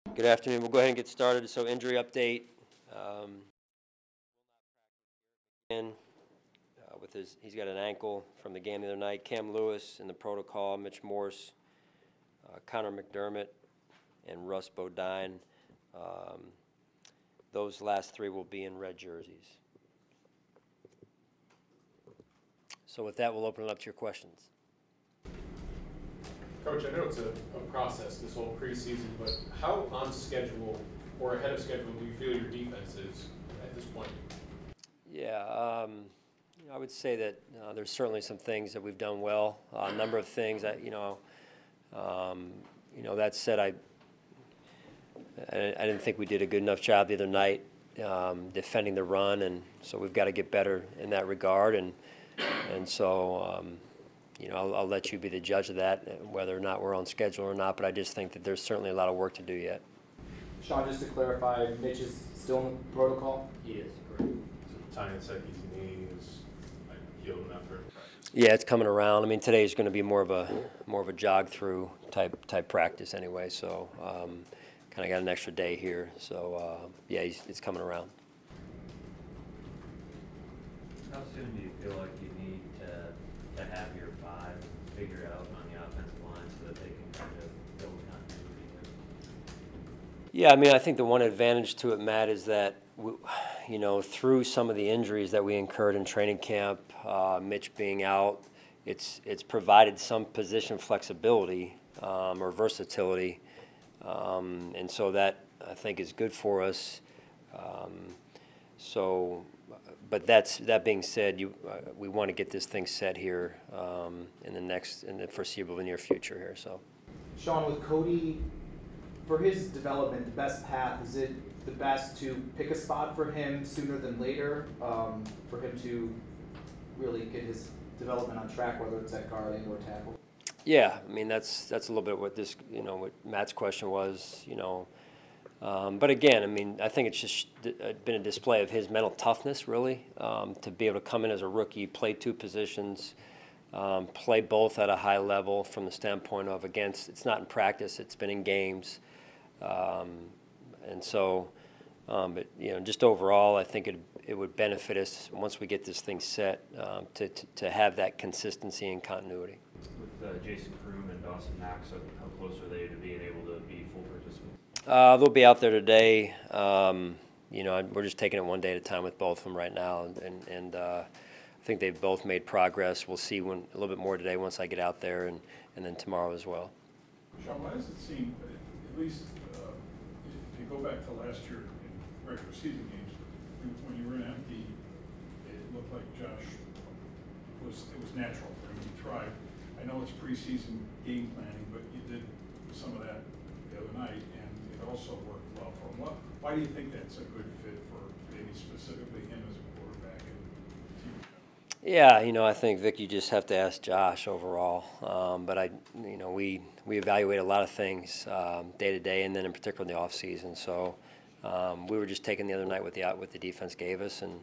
Good afternoon. We'll go ahead and get started. So injury update. In with he's got an ankle from the game the other night. Cam Lewis in the protocol. Mitch Morse, Connor McDermott, and Russ Bodine. Those last three will be in red jerseys. So with that, we'll open it up to your questions. Coach, I know it's a process, this whole preseason, but how on schedule or ahead of schedule do you feel your defense is at this point? Yeah, I would say that there's certainly some things that we've done well. A number of things that that said, I didn't think we did a good enough job the other night defending the run, and so we've got to get better in that regard. And so. I'll let you be the judge of that, whether or not we're on schedule or not, but I just think that there's certainly a lot of work to do yet. Sean, just to clarify, Mitch is still in the protocol? He is, correct. So Tanya said his knee is healed enough for. Yeah, it's coming around. I mean, today is going to be more of a jog through type practice anyway, so kind of got an extra day here. So yeah, it's coming around. How soon do you feel like you need to have your five figured out on the offensive line so that they can kind of build continuity? Yeah, I mean, I think the one advantage to it, Matt, is that through some of the injuries that we incurred in training camp, Mitch being out, it's provided some position flexibility or versatility, and so that I think is good for us. But that being said, we want to get this thing set here in the foreseeable near future here. So, Sean, with Cody, for his development, the best path, is it the best to pick a spot for him sooner than later, for him to really get his development on track, whether it's at guard and or tackle? yeah, I mean that's a little bit what this what Matt's question was. But again, I mean, I think it's just been a display of his mental toughness, really, to be able to come in as a rookie, play two positions, play both at a high level from the standpoint of it's not in practice, it's been in games, and so, but just overall, I think it would benefit us once we get this thing set to have that consistency and continuity. With Jason Kroom and Dawson Knox, how close are they to being able to be full participants? They'll be out there today. We're just taking it one day at a time with both of them right now, and I think they've both made progress. We'll see a little bit more today once I get out there, and then tomorrow as well. Sean, why does it seem, at least if you go back to last year in regular season games, when you were in empty, it looked like Josh it was natural for him to try. I know it's preseason game planning, but you did some of that the other night, and it also worked well for him. Why do you think that's a good fit for maybe specifically him as a quarterback and team? Yeah, I think, Vic, you just have to ask Josh overall. But we evaluate a lot of things day to day, and then in particular in the off season. So we were just taking the other night what the defense gave us, and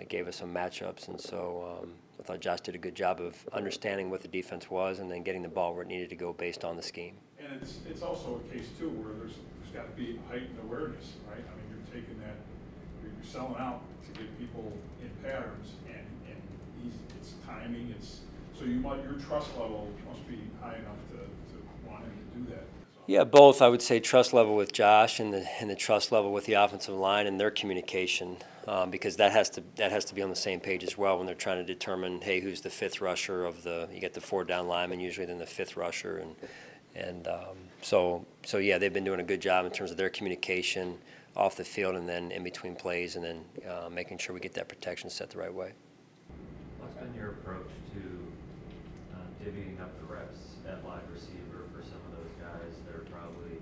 it gave us some matchups, and so I thought Josh did a good job of understanding what the defense was, and then getting the ball where it needed to go based on the scheme. And it's also a case too where there's got to be heightened awareness, right? I mean, you're taking that, you're selling out to get people in patterns, and it's timing. So your trust level must be high enough to want him to do that. Yeah, both. I would say trust level with Josh and the trust level with the offensive line and their communication, because that has to be on the same page as well when they're trying to determine, hey, who's the fifth rusher you get the 4 down lineman usually, then the fifth rusher, and so yeah, they've been doing a good job in terms of their communication off the field and then in between plays, and then making sure we get that protection set the right way. What's been your approach to divvying up the reps at wide receiver for some of those guys that are probably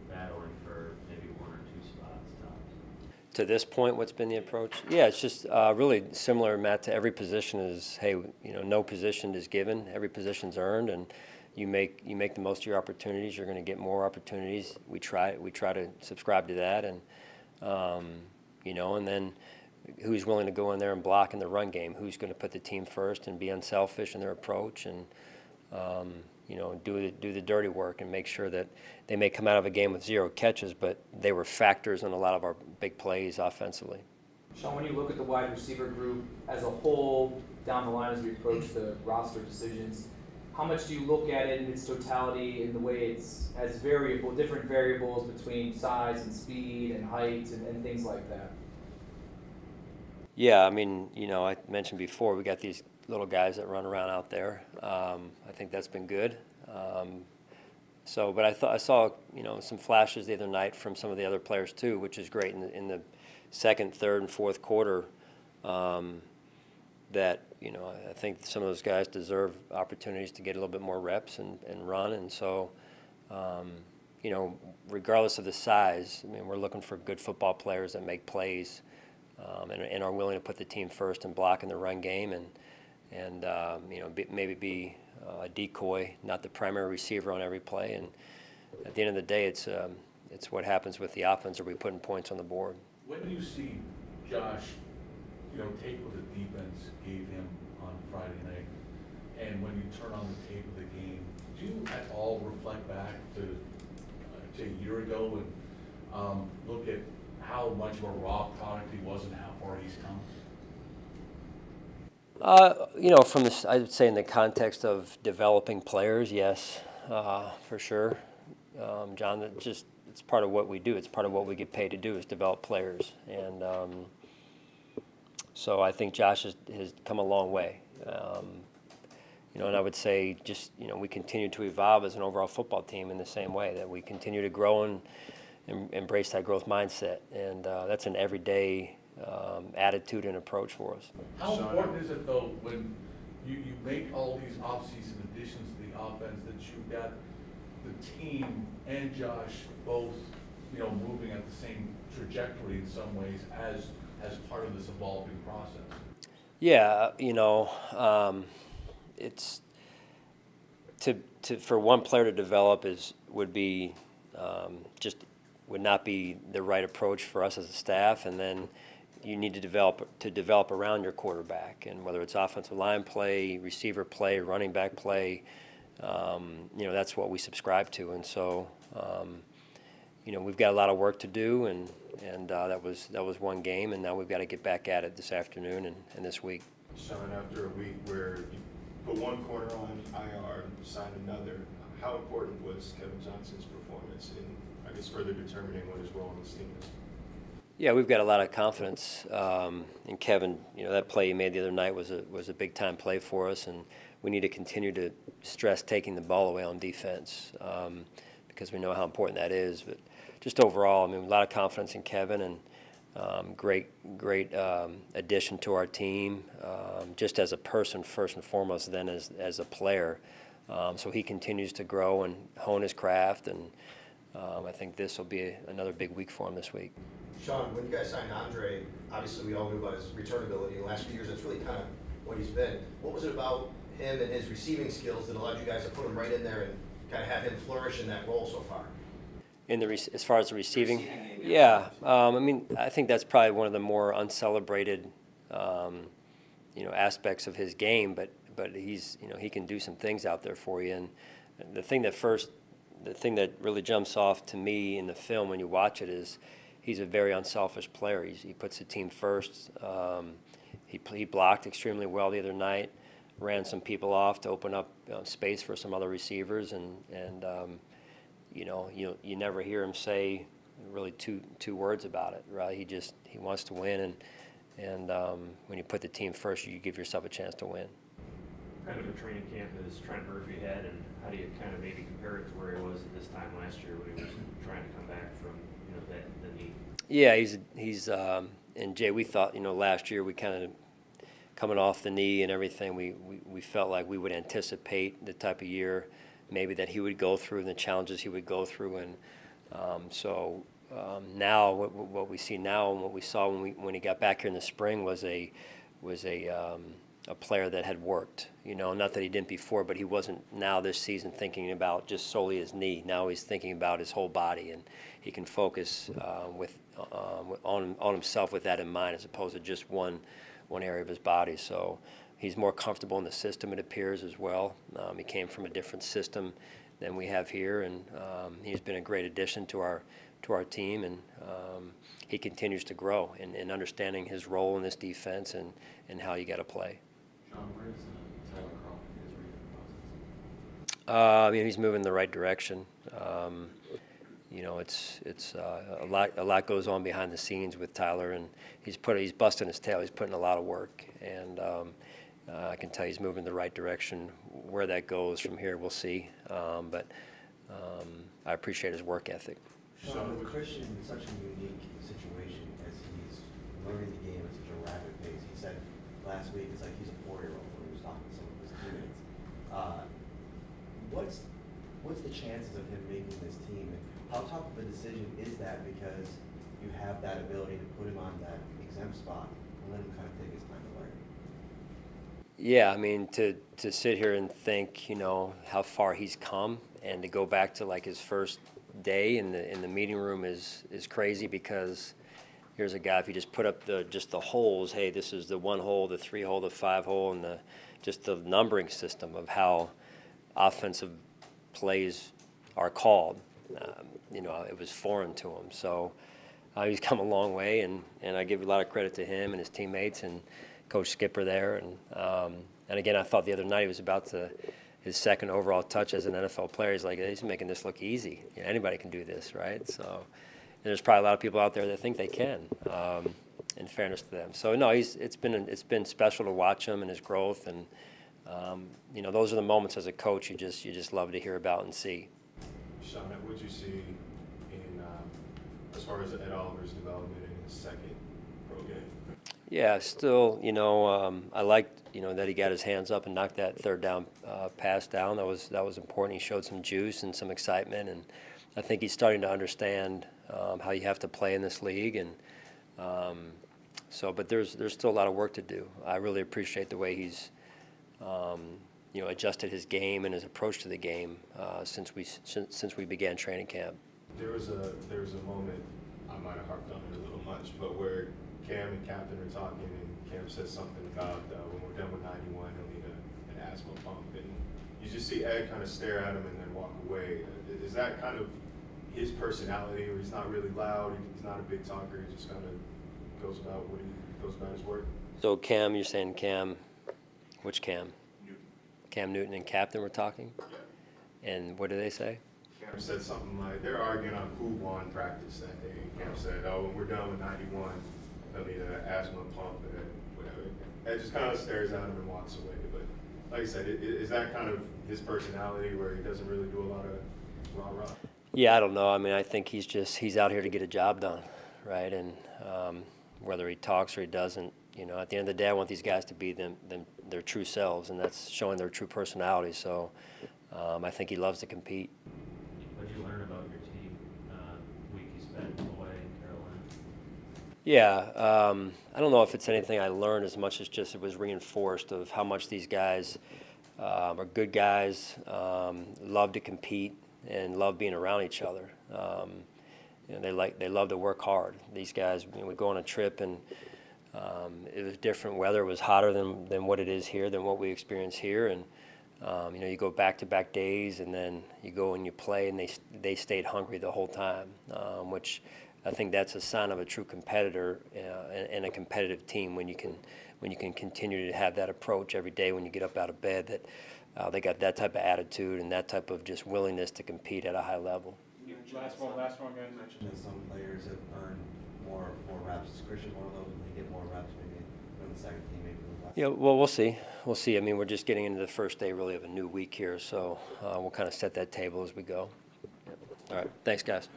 battling for maybe 1 or 2 spots tops? To this point, what's been the approach? Yeah, it's just really similar, Matt, to every position is, hey, no position is given. Every position's earned, and you make the most of your opportunities. You're going to get more opportunities. We try to subscribe to that, and and then who's willing to go in there and block in the run game? Who's going to put the team first and be unselfish in their approach? And do the dirty work and make sure that they may come out of a game with 0 catches, but they were factors in a lot of our big plays offensively. Sean, when you look at the wide receiver group as a whole down the line as we approach the roster decisions, how much do you look at it in its totality in the way it's as different variables between size and speed and height and things like that? Yeah, I mean, I mentioned before, we got these little guys that run around out there. I think that's been good. But I saw, some flashes the other night from some of the other players too, which is great in the second, third, and fourth quarter. That I think some of those guys deserve opportunities to get a little bit more reps and run. And so, regardless of the size, I mean, we're looking for good football players that make plays. And are willing to put the team first and block in the run game, and maybe be a decoy, not the primary receiver on every play. And at the end of the day, it's what happens with the offense. Are we putting points on the board? When do you see Josh, take what the defense gave him on Friday night, and when you turn on the tape of the game, do you at all reflect back to a year ago and look at how much of a raw product he was and how far he's come? From this, I would say in the context of developing players, yes, for sure, John. It's part of what we do. It's part of what we get paid to do is develop players, and so I think Josh has come a long way. And I would say we continue to evolve as an overall football team in the same way that we continue to grow and embrace that growth mindset, and that's an everyday attitude and approach for us. How important is it though when you make all these off-season additions to the offense that you've got the team and Josh both moving at the same trajectory in some ways as part of this evolving process? Yeah, it's for one player to develop would not be the right approach for us as a staff, and then you need to develop around your quarterback, and whether it's offensive line play, receiver play, running back play, that's what we subscribe to, and so we've got a lot of work to do, and that was one game, and now we've got to get back at it this afternoon and this week. Sean, after a week where you put one corner on IR and signed another, how important was Kevin Johnson's performance in, I guess, further determining what his role on this team is? Yeah, we've got a lot of confidence in Kevin. That play he made the other night was a big time play for us, and we need to continue to stress taking the ball away on defense because we know how important that is. But just overall, I mean, a lot of confidence in Kevin, and great addition to our team, just as a person first and foremost, then as a player. So he continues to grow and hone his craft, and I think this will be another big week for him this week. Sean, when you guys signed Andre, obviously we all knew about his returnability. In the last few years, that's really kind of what he's been. What was it about him and his receiving skills that allowed you guys to put him right in there and kind of have him flourish in that role so far? As far as the receiving, yeah. I mean, I think that's probably one of the more uncelebrated, aspects of his game. But he's, he can do some things out there for you. And the thing that really jumps off to me in the film when you watch it is he's a very unselfish player. He puts the team first. He blocked extremely well the other night, ran some people off to open up space for some other receivers, and you never hear him say really two words about it, right? He wants to win, and when you put the team first, you give yourself a chance to win. Kind of a training camp as Trent Murphy had, and how do you kind of maybe compare it to where he was at this time last year when he was trying to come back from the knee? Yeah, he's and Jay, we thought last year we kind of coming off the knee and everything, we felt like we would anticipate the type of year maybe that he would go through and the challenges he would go through, and now what we see now and what we saw when he got back here in the spring was a player that had worked. Not that he didn't before, but he wasn't now this season thinking about just solely his knee. Now he's thinking about his whole body, and he can focus on himself with that in mind, as opposed to just one area of his body. So He's more comfortable in the system, it appears, as well. He came from a different system than we have here, and he's been a great addition to our team, and he continues to grow in understanding his role in this defense and how you got to play. Sean, where's Tyler Crawford his recent process? He's moving in the right direction. It's a lot goes on behind the scenes with Tyler, and he's busting his tail. He's putting a lot of work, and I can tell he's moving in the right direction. Where that goes from here, we'll see. But I appreciate his work ethic. Sean, with Christian in such a unique situation as he's learning the game at such a rapid pace, he said last week it's like he's a 4-year-old when he was talking to some of his teammates. What's the chances of him making this team, and how tough of a decision is that, because you have that ability to put him on that exempt spot and let him kind of take his time to learn? Yeah, I mean, to sit here and think, how far he's come, and to go back to like his first day in the meeting room is crazy, because here's a guy, if you just put up the holes, hey, this is the 1 hole, the 3 hole, the 5 hole, and just the numbering system of how offensive plays are called. It was foreign to him. So he's come a long way, and I give a lot of credit to him and his teammates and Coach Skipper there. And again, I thought the other night he was about his second overall touch as an NFL player. He's like, he's making this look easy. Anybody can do this, right? So and there's probably a lot of people out there that think they can, in fairness to them. So no, it's been special to watch him and his growth, and those are the moments as a coach you just love to hear about and see. Sean, what did you see in as far as Ed Oliver's development in his second pro game? Yeah, still, I liked, that he got his hands up and knocked that third down pass down. That was important. He showed some juice and some excitement, and I think he's starting to understand how you have to play in this league. And but there's still a lot of work to do. I really appreciate the way he's adjusted his game and his approach to the game since we began training camp. There was a moment, I might have harped on it a little much, but where Cam and Captain are talking, and Cam says something about when we're done with 91, he'll need an asthma pump, and you just see Ed kind of stare at him and then walk away. Is that kind of his personality, where he's not really loud, he's not a big talker, he just kind of goes about his work? So Cam, you're saying Cam, which Cam? Newton. Cam Newton and Captain were talking? Yeah. And what did they say? Cam said something like, they're arguing on who won practice that day. Cam said, when we're done with 91, they'll need an asthma pump and whatever. Ed just kind of stares at him and walks away. But like I said, is that kind of his personality, where he doesn't really do a lot of rah-rah? Yeah, I don't know. I mean, I think he's out here to get a job done, right? And whether he talks or he doesn't, at the end of the day, I want these guys to be their true selves, and that's showing their true personality. So I think he loves to compete. What did you learn about your team week you spent away in Carolina? Yeah, I don't know if it's anything I learned as much as just it was reinforced of how much these guys are good guys, love to compete, and love being around each other. They love to work hard. These guys, we go on a trip, and it was different weather. It was hotter than what it is here, than what we experience here, and you go back-to-back days, and then you go and you play, and they stayed hungry the whole time, which I think that's a sign of a true competitor and a competitive team, when you can continue to have that approach every day when you get up out of bed, that they got that type of attitude and that type of just willingness to compete at a high level. Last one, guys. You mentioned that some players have earned more reps. Is Christian one of those, when they get more reps, maybe on the second team, maybe less? Yeah, well, we'll see. We'll see. I mean, we're just getting into the first day, really, of a new week here, so we'll kind of set that table as we go. Yep. All right. Thanks, guys.